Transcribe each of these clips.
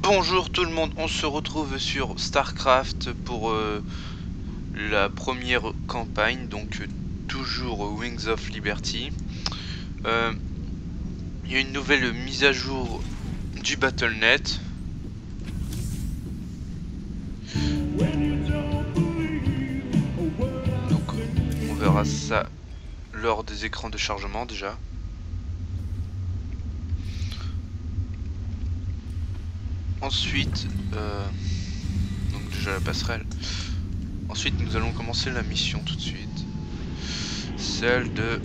Bonjour tout le monde, on se retrouve sur StarCraft pour la première campagne, donc toujours Wings of Liberty. Il y a une nouvelle mise à jour du Battle.net. Donc on verra ça lors des écrans de chargement déjà. Ensuite, donc déjà la passerelle. Ensuite nous allons commencer la mission tout de suite. Celle de...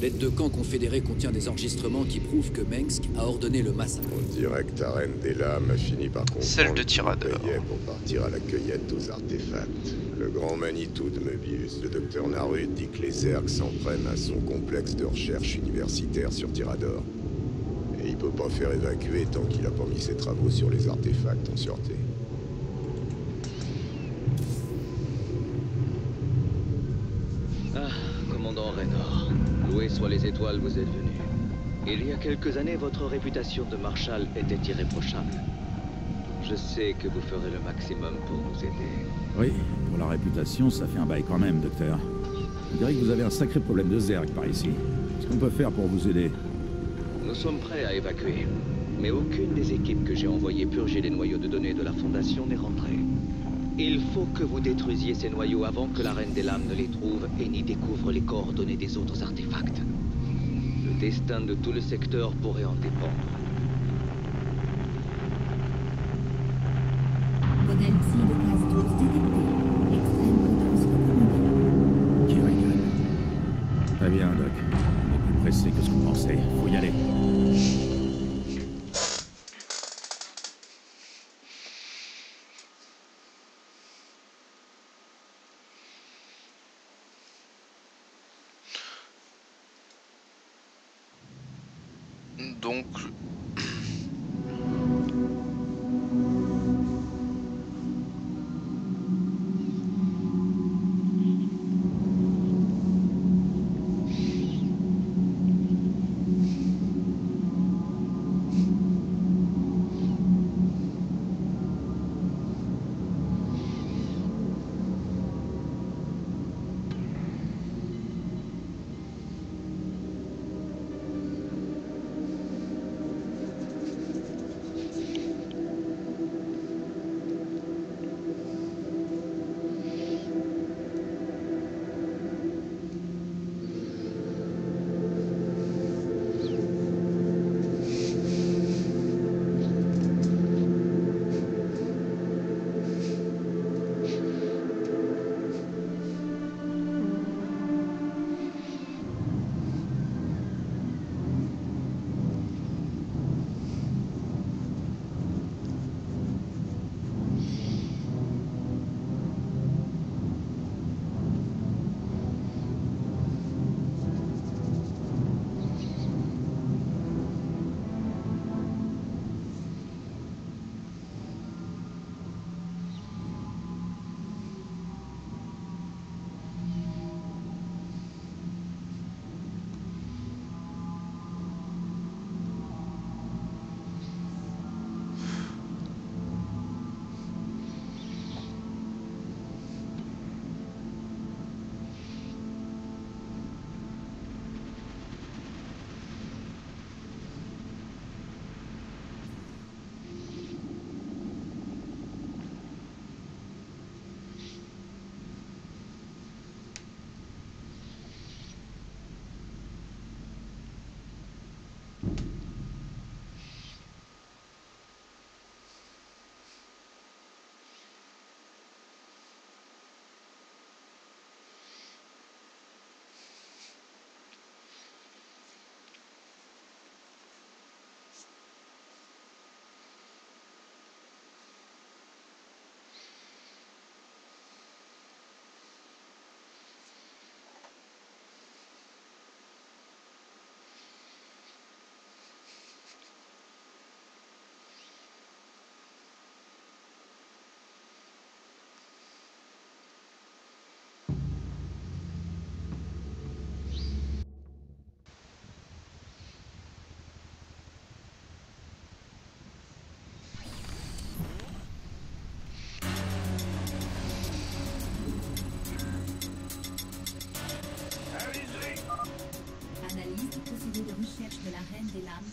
L'aide de camp confédéré contient des enregistrements qui prouvent que Mengsk a ordonné le massacre. On dirait que ta reine des lames a fini par comprendre Celle de Tyrador. pour partir à la cueillette aux artefacts. Le grand Manitou de Möbius, le docteur Narut, dit que les Zergs s'en prennent à son complexe de recherche universitaire sur Tyrador. Et il peut pas faire évacuer tant qu'il a pas mis ses travaux sur les artefacts en sûreté. Ah, commandant Raynor, loué soient les étoiles, vous êtes venu. Il y a quelques années, votre réputation de marshal était irréprochable. Je sais que vous ferez le maximum pour nous aider. Oui, pour la réputation, ça fait un bail quand même, docteur. On dirait que vous avez un sacré problème de Zerg par ici. Qu'est-ce qu'on peut faire pour vous aider? Nous sommes prêts à évacuer, mais aucune des équipes que j'ai envoyées purger les noyaux de données de la Fondation n'est rentrée. Il faut que vous détruisiez ces noyaux avant que la Reine des Lames ne les trouve et n'y découvre les coordonnées des autres artefacts. Le destin de tout le secteur pourrait en dépendre. Modèle psy de classe 12 détecté. Extrême potence recommandée. Qui rigole. Très bien, Doc. On est plus pressé que ce qu'on pensait. Faut y aller. Donc...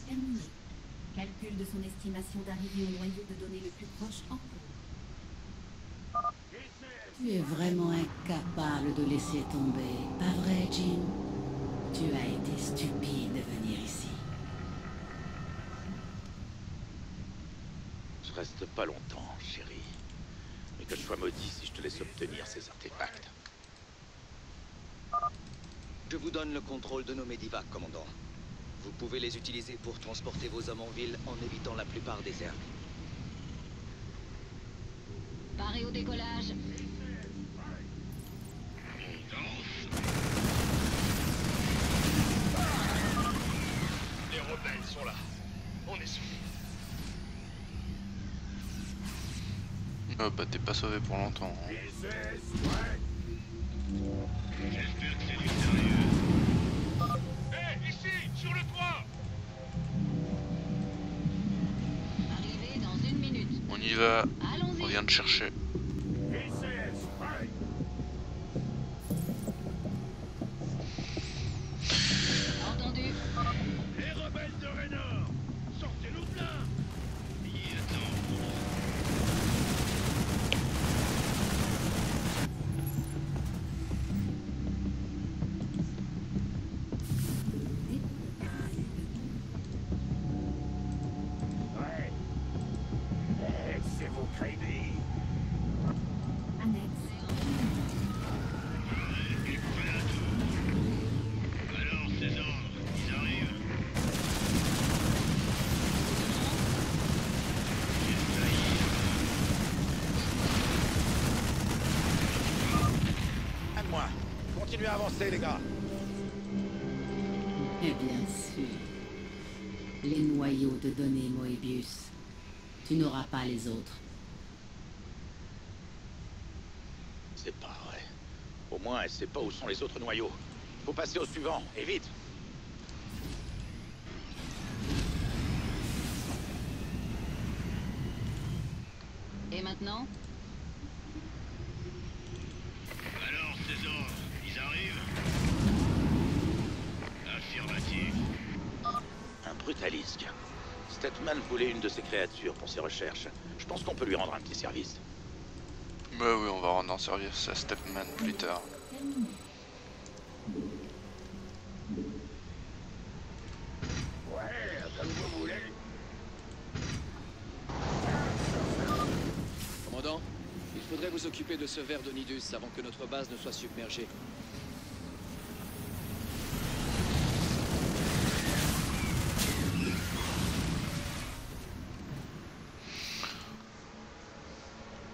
terminé. Calcul de son estimation d'arrivée au noyau de données le plus proche en cours. Tu es vraiment incapable de laisser tomber, pas vrai, Jim? Tu as été stupide de venir ici. Je reste pas longtemps, chérie. Mais que je sois maudit si je te laisse obtenir ces artefacts. Je vous donne le contrôle de nos Medivacs, commandant. Vous pouvez les utiliser pour transporter vos hommes en ville en évitant la plupart des Zerg. Paré au décollage. Les rebelles sont là. On est soumis. Bah t'es pas sauvé pour longtemps. Hein. J'espère que c'est du sérieux. Hé, ici, sur le toit. Arrivé dans 1 minute. On y va. Allons-y. On vient de chercher. Entendu. Les rebelles de Raynor. Sortez-nous de là. Laissez-vous crédit. Annexe. Alors, ces ordres, ils arrivent. À moi. Continuez à avancer, les gars. Et bien sûr. Les noyaux de données Moebius. Tu n'auras pas les autres. C'est pas vrai. Au moins, elle sait pas où sont les autres noyaux. Faut passer au suivant, et vite. Et maintenant? Alors, ces ordres, ils arrivent. Affirmatif. Un brutalisque. Statman voulait une de ces créatures pour ses recherches. Je pense qu'on peut lui rendre un petit service. Bah oui, on va rendre service à Stepman plus tard. Terminé. Ouais, comme vous voulez. Commandant, il faudrait vous occuper de ce ver de Nidus avant que notre base ne soit submergée.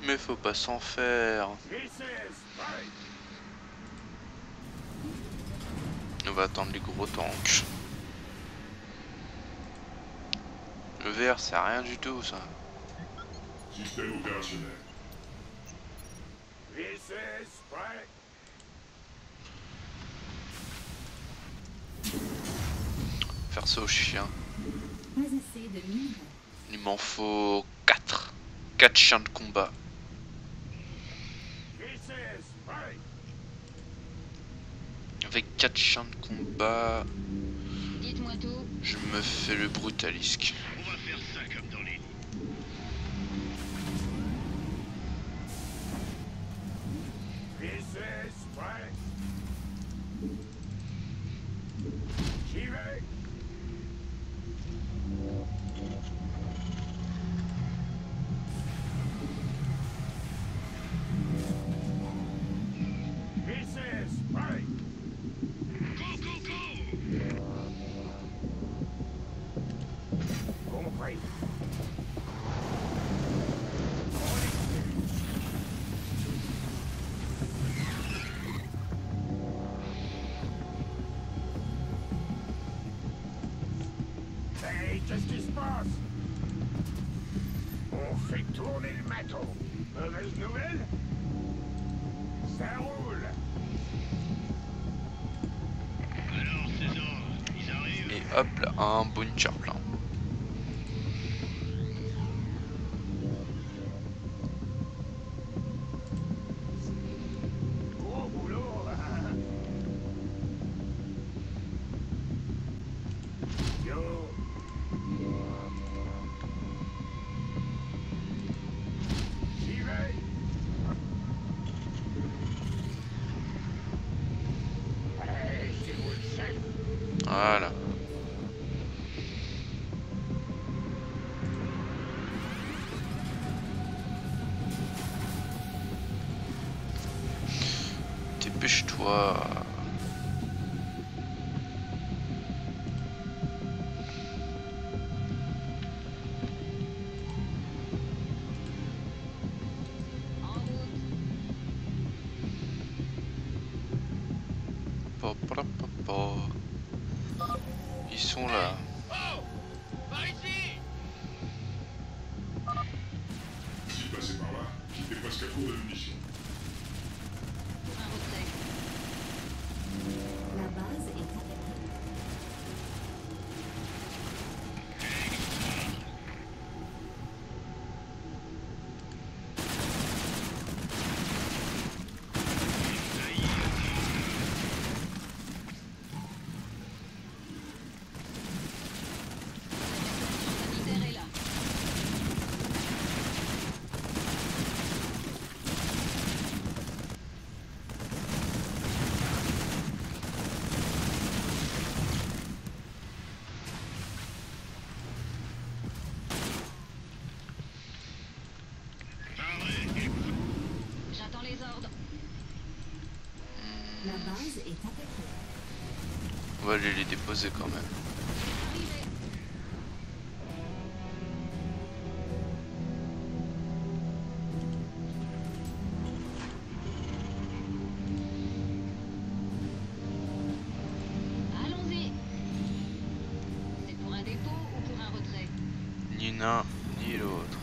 Mais faut pas s'en faire. On va attendre les gros tanks. Le vert, c'est rien du tout, ça. Système opérationnel. VSS, prêt. Faire ça au chien. Pas assez de minerais. Il m'en faut 4. 4 chiens de combat. VSS, prêt. Avec 4 chiens de combat, Dites-moi tout. je me fais le brutalisque. On va faire ça comme dans les... VSS, prêt. J'y vais. VSS, prêt. Go, go, go. Compris. Hey, qu'est-ce qui se passe? On fait tourner le maton. Mauvaise nouvelle? Ça roule. Alors, ces ordres, ils arrivent? Et hop là, un bunker plein. Gros boulot, hein? Yo, Voilà. Dépêche-toi. Ils sont là. Oh! Par ici! Si passé par là, j'étais presque à court de munitions. Un retrait. La base est attaquée. Sanitaire est là. J'attends les ordres. La base est attaquée. On va aller les déposer quand même. Arrivé. Allons-y. C'est pour un dépôt ou pour un retrait? Ni l'un ni l'autre.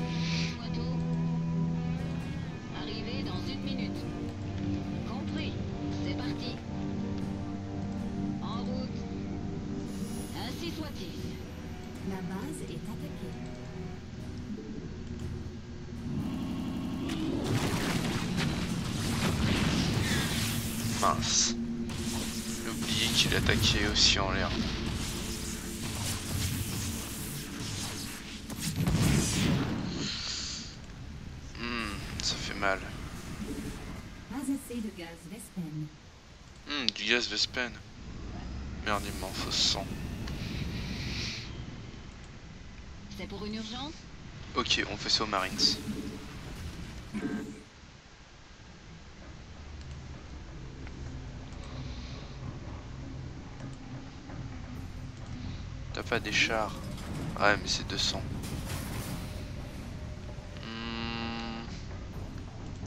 Dites-moi tout. Arrivé dans 1 minute. Compris. C'est parti. En route. Ainsi soit-il. La base est attaquée. Mince. J'ai oublié qu'il attaquait aussi en l'air. Ça fait mal. Pas assez de gaz Vespen. Du gaz Vespen. Merde, il m'en faut 100. C'est pour une urgence? Ok, on fait ça aux Marines. T'as pas des chars? Ouais, mais c'est 200.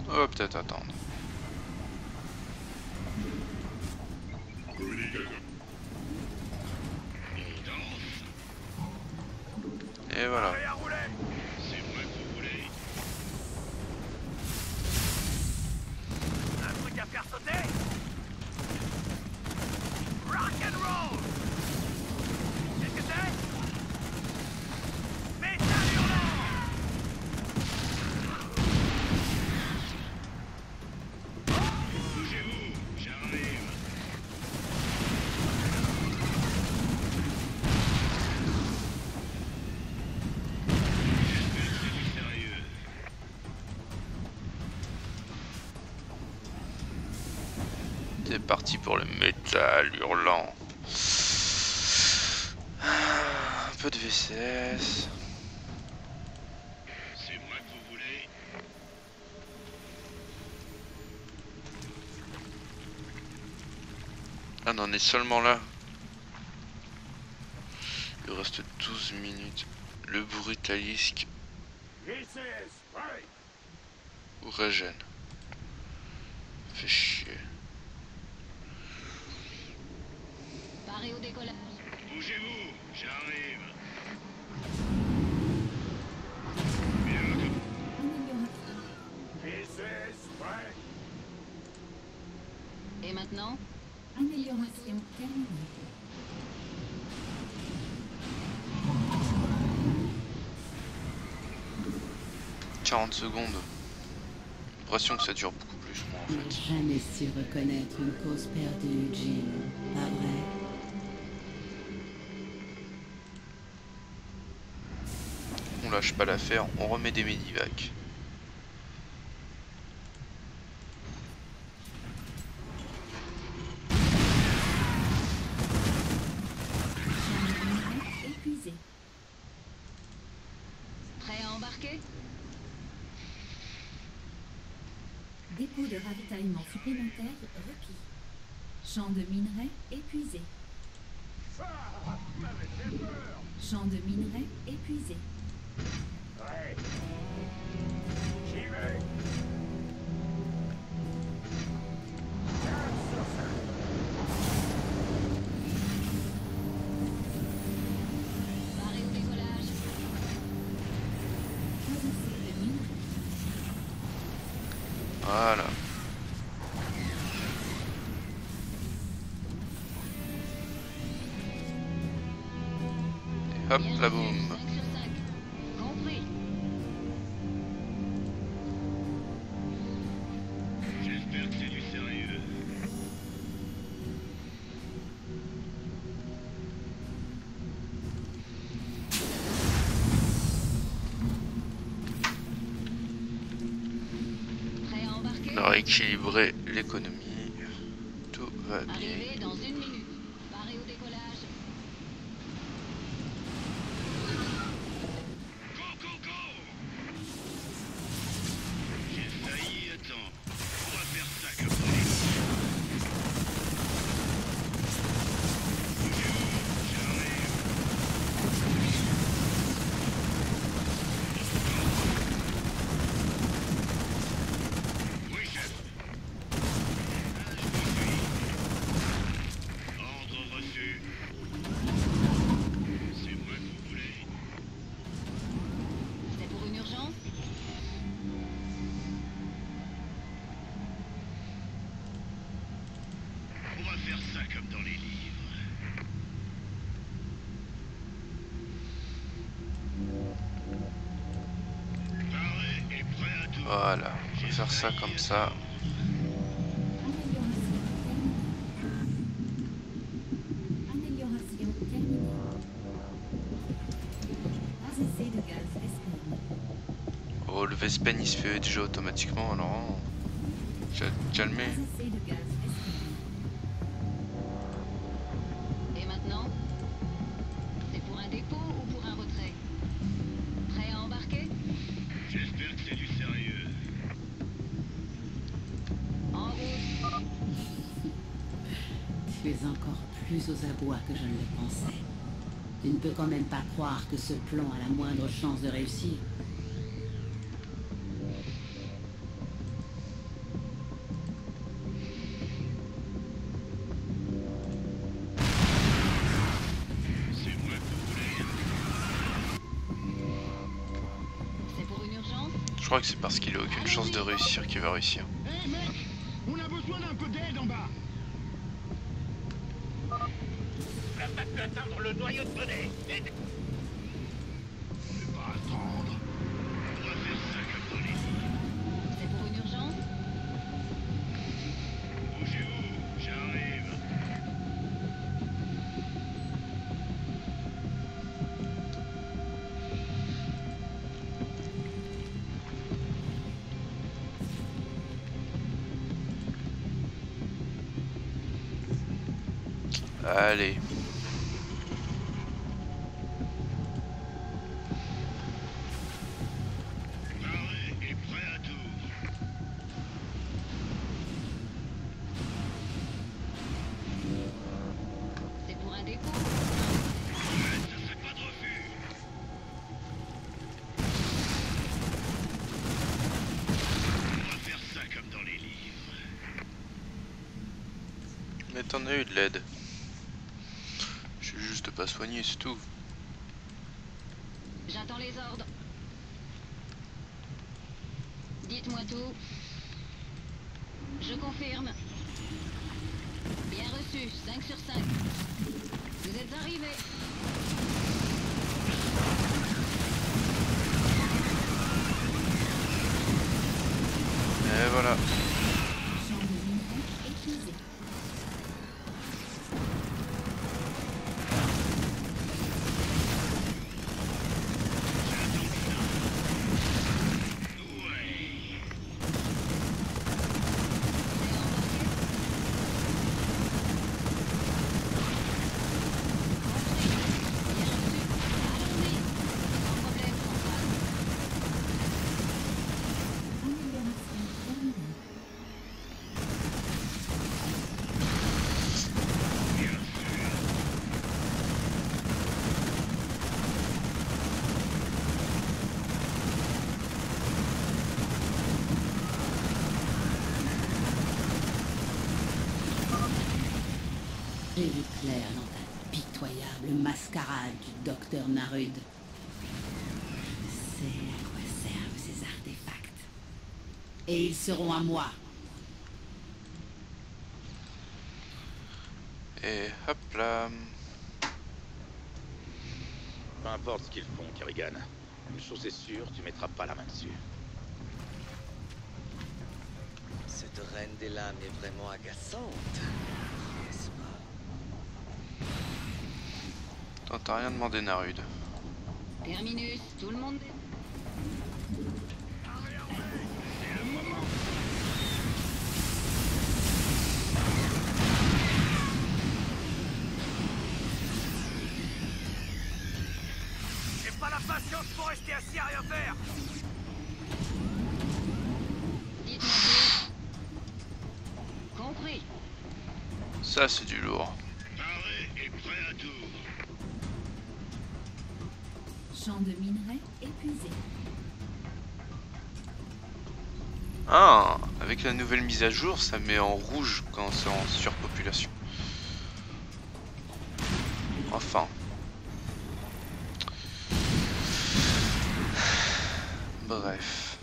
On va peut-être attendre. Et voilà. Allez, à rouler! C'est moi que vous voulez. Un truc à faire sauter? Rock and roll! Qu'est-ce que c'est? Métal hurlant! Bougez-vous, j'arrive. J'espère que c'est du sérieux. C'est parti pour le métal hurlant. Un peu de VCS. C'est moi que vous voulez. Ah, on en est seulement là. Il reste 12 minutes. Le brutalisque This is right. régène. Fait chier. Paré au décollage. Bougez-vous, j'arrive. This is right. Et maintenant? Amélioration terminée. « 40 secondes. J'ai l'impression que ça dure beaucoup plus, moi, en Tu n'as fait. jamais su reconnaître une cause perdue, Jim. Pas vrai? On lâche pas l'affaire, on remet des medivacs. embarquer? Dépôt de ravitaillement supplémentaire requis. Champ de minerais épuisé. Ah, m'avait fait peur. Champ de minerais épuisé. Ouais. J'y vais. 4 sur 5. Barré au décollage. Choisissez le minerai. Voilà. Et hop, Bien la reçu, boum. 5 sur 5. Compris. J'espère que c'est du sérieux. Prêt à embarquer? On a rééquilibré l'économie. Tout va bien. Arrivé dans 1 minute. Barré au décollage. Go, go, go! J'ai failli, attends. On va faire ça comme ça. J'arrive. Oui, chef. Je vous suis. Ordre reçu. C'est moi que vous voulez. C'est pour une urgence? On va faire ça comme dans les livres. Paré et prêt à tout. Voilà, on va faire ça comme ça. Amélioration terminée. Pas assez de gaz Vespene. Oh, le Vespen il se fait déjà automatiquement, alors. Calmez. Pas assez de gaz Vespene. Et maintenant? C'est pour un dépôt ou pour un retrait? Prêt à embarquer? J'espère que c'est du sérieux. En route. Tu es encore plus aux abois que je ne le pensais. Tu ne peux quand même pas croire que ce plan a la moindre chance de réussir. C'est moi que vous voulez. C'est pour une urgence? Je crois que c'est parce qu'il a aucune chance de réussir qu'il va réussir. Hé mec, on a besoin d'un peu d'aide en bas. On n'a pas pu atteindre le noyau de données. On ne peut pas attendre. On va faire ça comme dans les livres. C'est pour une urgence? Bougez où? J'arrive. Allez. Paré et prêt à tout. C'est pour un dépôt? Ouais, ça serait pas de refus. On va faire ça comme dans les livres. Mais t'en as eu de l'aide. Je suis juste pas soigné, c'est tout. J'attends les ordres. Dites-moi tout. Je confirme. Bien reçu, 5 sur 5. Vous êtes arrivés. Et voilà. Champ de minerais épuisé. Bien reçu. Allons-y. Sans problème, central. le mascarade du docteur Narud. Je sais à quoi servent ces artefacts. Et ils seront à moi. Et hop là. Peu importe ce qu'ils font, Kerrigan. Une chose est sûre, tu mettras pas la main dessus. Cette reine des lames est vraiment agaçante, n'est-ce pas? T'as rien demandé, Narud. Terminus, tout le monde. J'ai pas la patience pour rester assis à rien faire. Dites-moi tout. Compris. Ça, c'est du lourd. Paré et prêt à tout. Champ de minerai épuisé. Ah, avec la nouvelle mise à jour, ça met en rouge quand c'est en surpopulation. Enfin. Bref.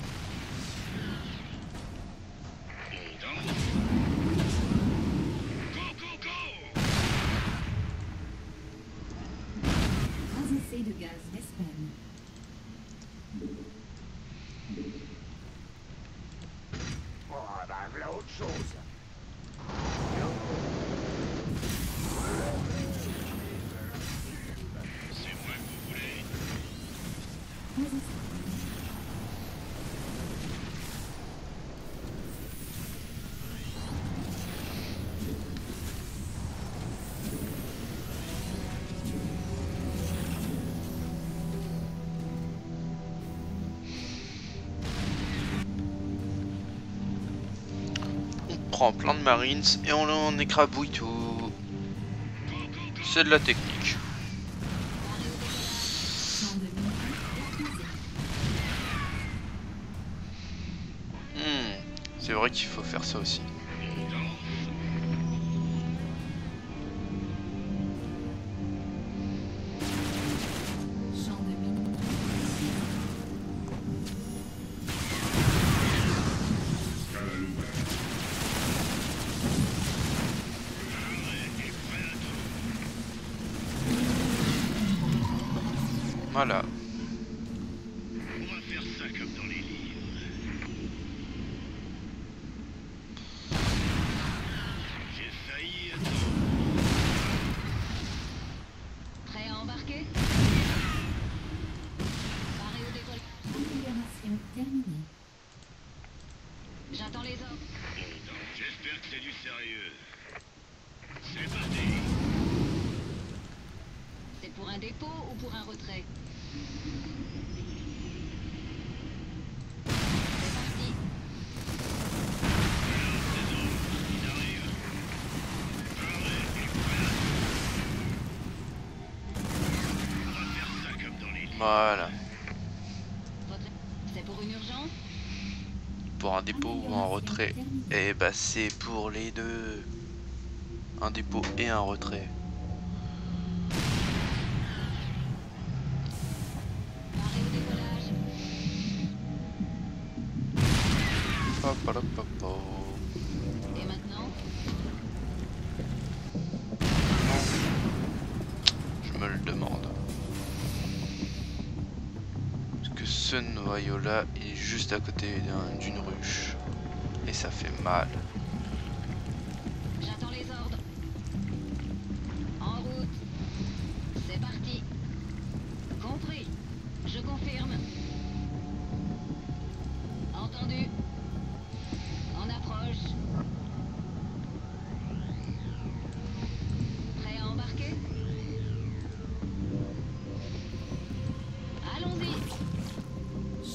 Trois essais de gaz d'Espagne. Oh, bah, voilà autre chose. C'est moi que vous voulez. Trois essais. On prend plein de marines et on en écrabouille tout. C'est de la technique. Champ de minerai épuisé. C'est vrai qu'il faut faire ça aussi. Champ de minerai. Voilà. On va faire ça comme dans les livres. J'ai failli attendre. Prêt à embarquer? Paré au décollage. Configuration terminée. J'attends les ordres. J'espère que c'est du sérieux. C'est parti. C'est pour un dépôt ou pour un retrait? C'est parti. Il arrive. Paré et prêt à tout. On va faire ça comme dans les livres. Voilà. C'est pour une urgence? Pour un dépôt ou un retrait. Et bah c'est pour les deux. Un dépôt et un retrait. Paré au décollage. Hop, hop, hop, hop. Et maintenant? Je me le demande. Parce que ce noyau là est juste à côté d'une ruche. Et ça fait mal. J'attends les ordres. En route. C'est parti. Compris. Je confirme. Entendu. En approche. Prêt à embarquer? Allons-y.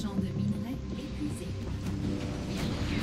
Champ de minerai épuisé. Bien reçu.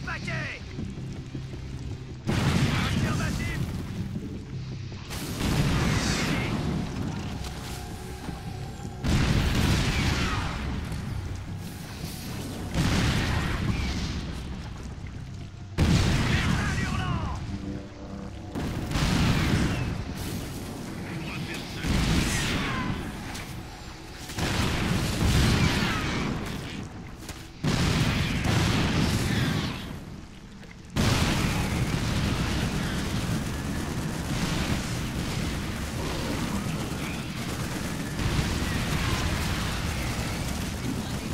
paquet! Affirmatif!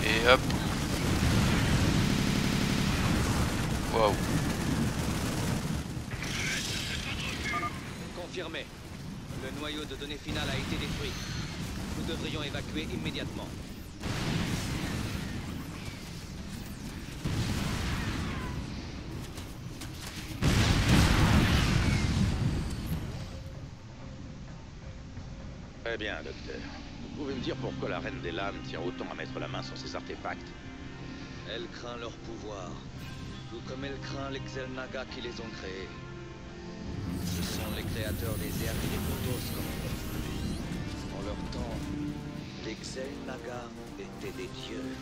Et hop. Waouh. Confirmé. Le noyau de données final a été détruit. Nous devrions évacuer immédiatement. Très bien, docteur. Vous pouvez me dire pourquoi la Reine des Lames tient autant à mettre la main sur ces artefacts? Elle craint leur pouvoir, tout comme elle craint les Xel'Naga qui les ont créés. Ce sont les créateurs des Zerg et des Protoss comme on. En leur temps, les Xel'Naga étaient des dieux.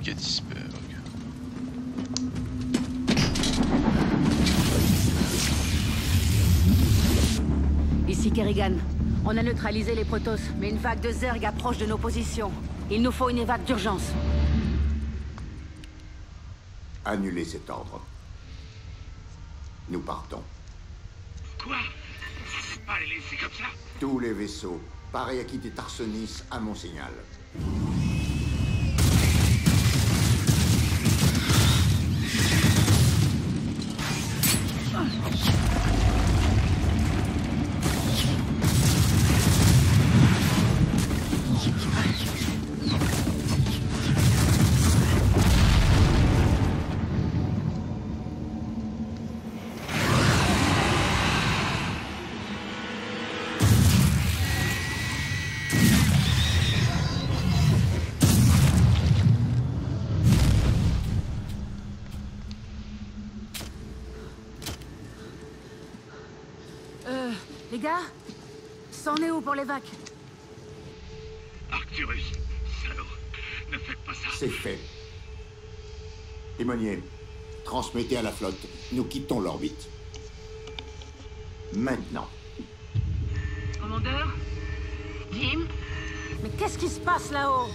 Gettysburg. Ici Kerrigan. On a neutralisé les Protoss, mais une vague de Zerg approche de nos positions. Il nous faut une évac d'urgence. Annulez cet ordre. Nous partons. Quoi? On ne peut pas les laisser comme ça? Tous les vaisseaux, parés à quitter Tarsonis à mon signal. Les gars, c'en est où pour l'évac? Arcturus, salaud, ne faites pas ça. C'est fait. Timonier, transmettez à la flotte. Nous quittons l'orbite. Maintenant. Commandeur? Jim? Mais qu'est-ce qui se passe là-haut?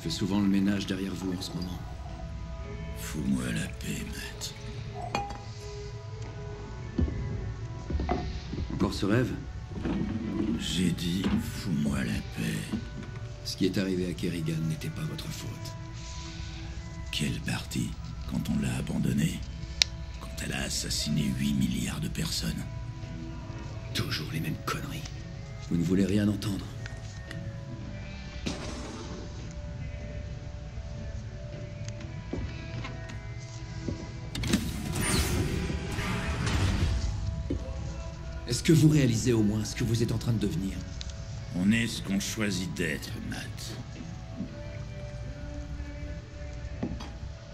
fais souvent le ménage derrière vous en ce moment. Fous-moi la paix, Matt. Encore ce rêve? J'ai dit, fous-moi la paix. Ce qui est arrivé à Kerrigan n'était pas votre faute. Quelle partie? Quand on l'a abandonnée? Quand elle a assassiné 8 milliards de personnes? Toujours les mêmes conneries. Vous ne voulez rien entendre. Est-ce que vous réalisez au moins ce que vous êtes en train de devenir? On est ce qu'on choisit d'être, Matt.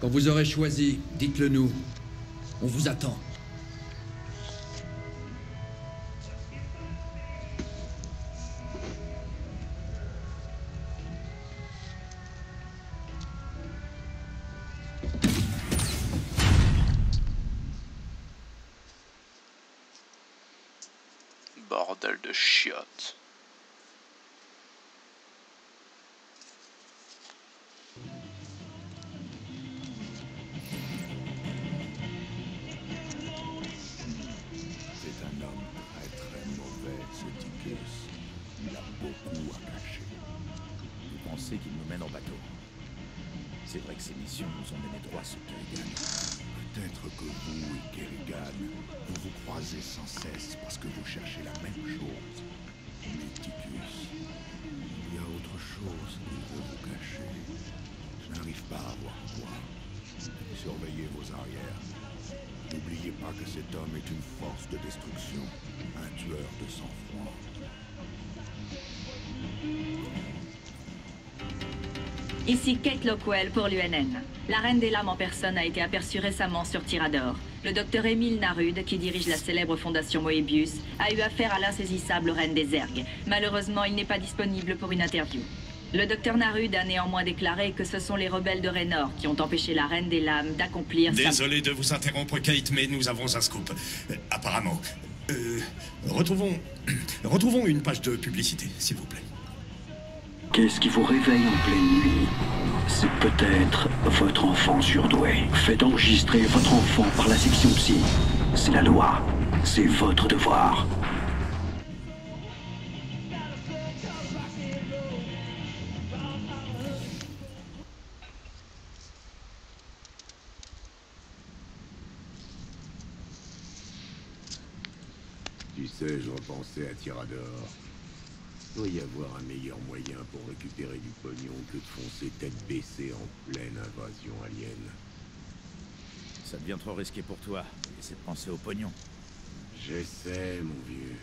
Quand vous aurez choisi, dites-le nous. On vous attend. Bordel de chiottes. C'est un homme très mauvais, ce Ticus. Il a beaucoup à cacher. Vous pensez qu'il nous mène en bateau? C'est vrai que ces missions nous ont mené droit sur Kerrigan. Peut-être que vous et Kerrigan, vous vous croisez sans cesse parce que vous cherchez la même chose. Mais Ticus, il y a autre chose qu'il veut vous cacher. Je n'arrive pas à voir quoi. Surveillez vos arrières. N'oubliez pas que cet homme est une force de destruction, un tueur de sang-froid. Ici Kate Lockwell pour l'UNN. La Reine des Lames en personne a été aperçue récemment sur Tyrador. Le docteur Émile Narud, qui dirige la célèbre fondation Moebius, a eu affaire à l'insaisissable Reine des Zergs. Malheureusement, il n'est pas disponible pour une interview. Le docteur Narud a néanmoins déclaré que ce sont les rebelles de Raynor qui ont empêché la Reine des Lames d'accomplir sa... Désolé de vous interrompre, Kate, mais nous avons un scoop. Apparemment. Retrouvons une page de publicité, s'il vous plaît. Qu'est-ce qui vous réveille en pleine nuit? C'est peut-être votre enfant surdoué. Faites enregistrer votre enfant par la section psy. C'est la loi. C'est votre devoir. Tu sais, je repensais à Tyrador. Il doit y avoir un meilleur moyen pour récupérer du pognon que de foncer tête baissée en pleine invasion alien. Ça devient trop risqué pour toi. Essaie de penser au pognon. J'essaie, mon vieux.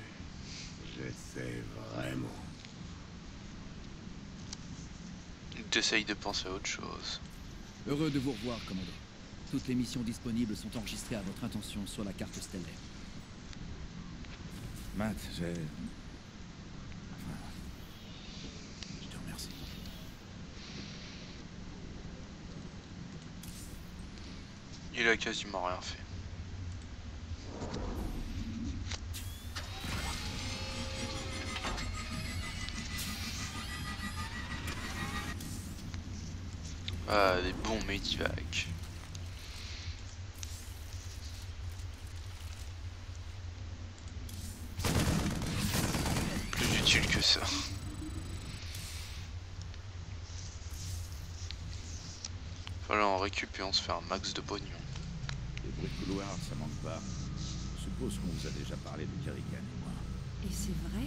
J'essaie vraiment. T'essayes de penser à autre chose. Heureux de vous revoir, commandant. Toutes les missions disponibles sont enregistrées à votre intention sur la carte stellaire. Matt, je te remercie. Il a quasiment rien fait. Ah, des bons medivacs. Plus utile que ça. Voilà, on récupère et on se fait un max de pognon. Les bruits de couloir, ça manque pas. Je suppose qu'on vous a déjà parlé de Kerrigan et moi. Et c'est vrai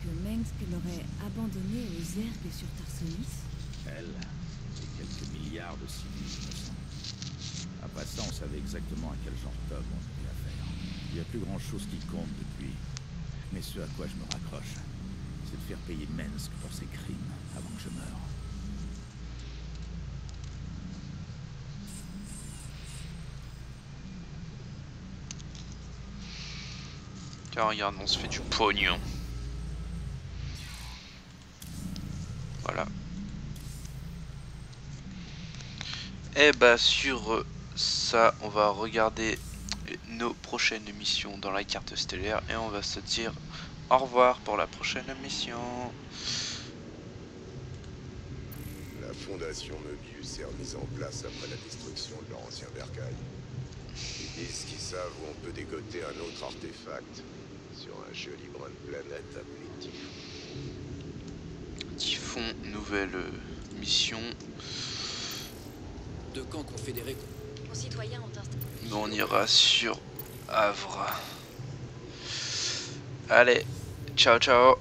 que Mengsk l'aurait abandonné aux Zergs sur Tarsonis? Elle et quelques milliards de civils innocents. Après ça, on savait exactement à quel genre d'homme on avait affaire. Il n'y a plus grand chose qui compte depuis. Mais ce à quoi je me raccroche, c'est de faire payer Mengsk pour ses crimes avant que je meure. Car regarde, on se fait du pognon. Voilà. Et bah sur ça, on va regarder nos prochaines missions dans la carte stellaire et on va se dire au revoir pour la prochaine mission. La fondation Möbius est remise en place après la destruction de leur ancien bercail. Ils disent qu'ils savent où on peut dégoter un autre artefact sur un joli brin de planète appelé Typhon. Typhon, nouvelle mission. Deux camps confédérés. Nos citoyens ont installé. Bon, on ira sur Havre. Allez, ciao ciao.